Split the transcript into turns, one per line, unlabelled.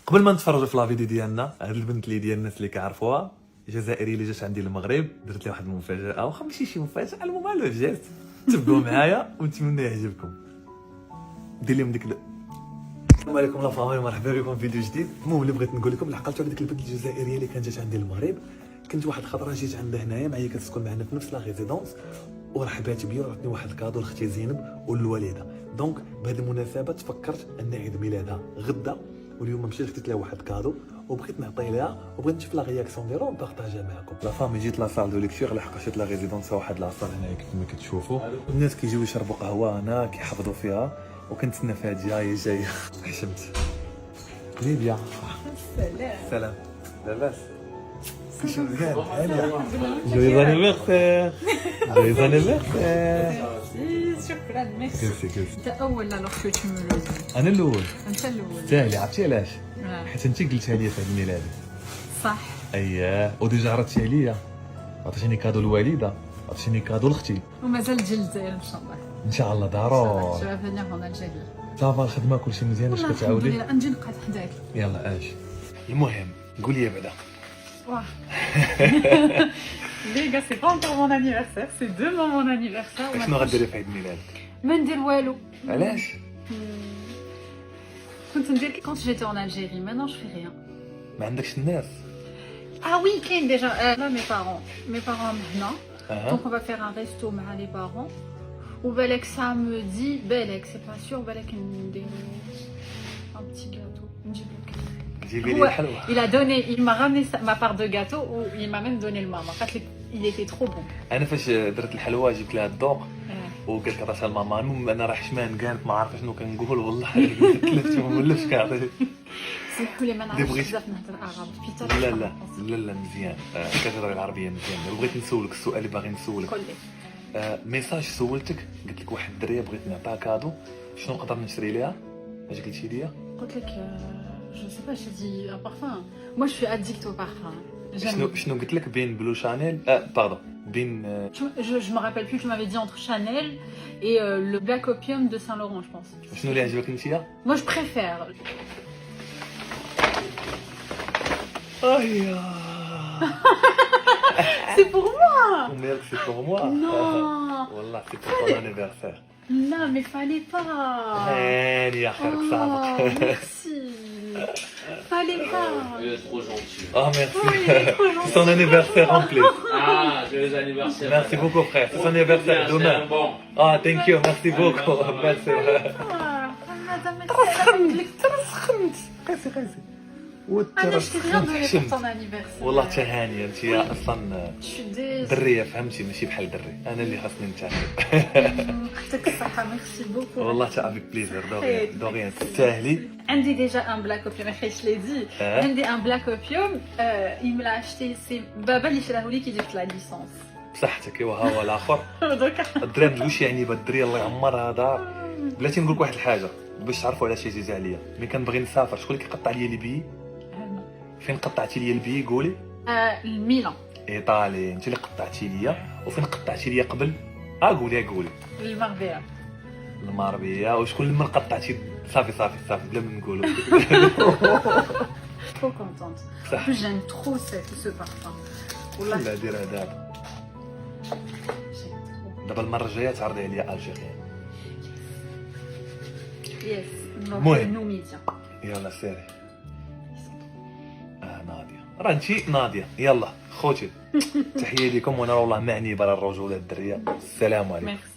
قبل ما نتفرجوا في لا فيديو ديالنا، هاد البنت اللي ديال الناس اللي كيعرفوها جزائريه اللي جات عندي المغرب، درت لها واحد المفاجاه، واخا ماشي شي مفاجاه، المهم لو جات. تبعوا معايا ونتمنى يعجبكم. دير لهم ديك السلام عليكم لا فامي، مرحبا بكم في فيديو جديد. المهم اللي بغيت نقول لكم، لحقت على ديك البنت الجزائريه اللي كانت جات عندي المغرب. كنت واحد الخطره جيت عندها هنايا معايا، كتسكن معنا في نفس لا ريزيدونس، ورحبات بيا وعطني واحد الكادو لاختي زينب والوالده. دونك بهذه المناسبه تفكرت ان عيد ميلادها غدا، واليوم مشيت خديت لها واحد الكادو وبغيت نعطيه لها، وبغيت نشوف لا رياكسيون ديالها ونبارطاجيها معكم. لا فامي جيت لا سال دو ليكتور، لحقت لا ريزيدونس واحد لاصال هنايا كما كتشوفوا. الناس كيجيو يشربوا قهوه هنا، كيحفظوا فيها، وكنتسنى فيها جايه. حشمت ليبيا. السلام لاباس؟ كلشي مزيان؟ جويز انيفرسير. جويز انيفرسير.
شكرا ميرسي.
كلسي
انت اول لا لوغ تو مو لو
انا الاول.
انت الاول.
ساهلي، عرفتي علاش؟ حيت انت قلتها لي في عيد ميلادي.
صح.
اييه، وديجا عرضتي عليا، عطيتيني كادو الوالده، عطيتيني كادو لاختي.
ومازال تجي للجزائر ان شاء الله.
ان شاء الله ضروري.
جو فينيغ اون الجزائر.
صافا الخدمه كلشي مزيان؟ اش كتعاودي؟
الحمد لله نجي نقعد حداك.
يلا اش المهم قولي يا بعدا.
واه لي غا سي با انكور مون انيفرسير، سي دومون مون انيفرسير.
شنو غديري في عيد ميلادك؟
ما ندير والو.
علاش؟
كنت ندير كونت جيتي اون الجيري، مانون جو في ريان.
ما عندكش الناس؟
Ah oui, كاين ديجا. لا مي بارون هنا،
اها
دونك on va faire un resto مع لي بارون. وبالك samedi بالك سي با سور، بالك نديرو un petit gâteau. نجيب لك.
جيبي لي الحلوه.
Il a donné, il m'a ramené ma part de gâteau ou il m'a même donné le maman. Il était trop bon.
انا فاش درت الحلوه جبت لها الذوق وقالت لك عطاتها لماما. المهم انا راه حشمان كانت ما عارفه شنو كنقول، والله تلفت ما ولفش كنعطي.
سمحوا لي ما نعرفش بزاف نهضر عربي.
لا مزيان، كتهضري العربيه مزيان. بغيت نسولك السؤال اللي باغي نسولك.
قول لي.
ميساج سولتك، قلت لك واحد الدريه بغيت نعطيها كادو، شنو نقدر نشري ليها؟ اش قلتي لي؟
قلت لك je sais pas, j'ai dit un parfum. Moi je suis addict au parfum.
شنو قلت لك؟ بين بلو شانيل، باردون، بين
Je me rappelle plus, tu m'avais dit entre Chanel et le Black Opium de Saint Laurent, je pense.
شنو اللي عجبك انت؟
Moi je préfère. C'est pour moi.
Merde, c'est pour moi.
Non.
والله c'est pour ton anniversaire.
Non mais fallait pas.
هاني يا خيرك صاحبك.
Merci. Fallait pas.
Il est trop gentil.
Ah merci.
Oui, il est trop gentil.
C'est son anniversaire en plus.
Ah, joyeux anniversaire.
Merci beaucoup frère. C'est son anniversaire
C'est
demain.
un bon.
Ah thank you, merci beaucoup. Merci.
Madame, merci.
قيسي
انا شتي rien donné pour ton anniversaire.
والله تهاني انت اصلا
Je suis désolée.
دريه، فهمتي؟ ماشي بحال دري، انا اللي خاصني نتعامل.
يعطيك الصحة، ميرسي بوكو.
والله تا افيك بليزير. دوريان تستاهلي.
عندي déjà un black opium, je l'ai dit. عندي un black opium, il me l'a acheté, c'est بابا اللي شراه لي كي جبت لا ليسونس.
بصحتك. ايوا ها هو الاخر.
دوكا
الدراري متقولش يعني بهاد الدريه الله يعمرها دار. بلاتي نقول لك واحد الحاجه باش تعرفوا علاش يجي عليا. ملي كنبغي نسافر، شكون اللي كيقطع لي البي؟ فين قطعتي لي البي؟ قولي.
الميلان.
ايطالي. انت اللي قطعتي لي. وفين قطعتي لي قبل؟ قولي.
المغربية.
المغربيه. وشكون اللي قطعتي؟ صافي بلا ما نقولوا.
Trop contente.
صح.
En plus j'aime trop ce parfum. والله
لا ديرها دابا.
j'aime trop.
دابا المره الجايه تعرضي عليا الجيريان.
Yes.
المهم.
Nous médias.
يلا سيري. ناديه، راه انتي ناديه. يلا خوتي، تحيه لكم، وانا والله معني برا الرجوله الدريه. السلام عليكم.
Merci.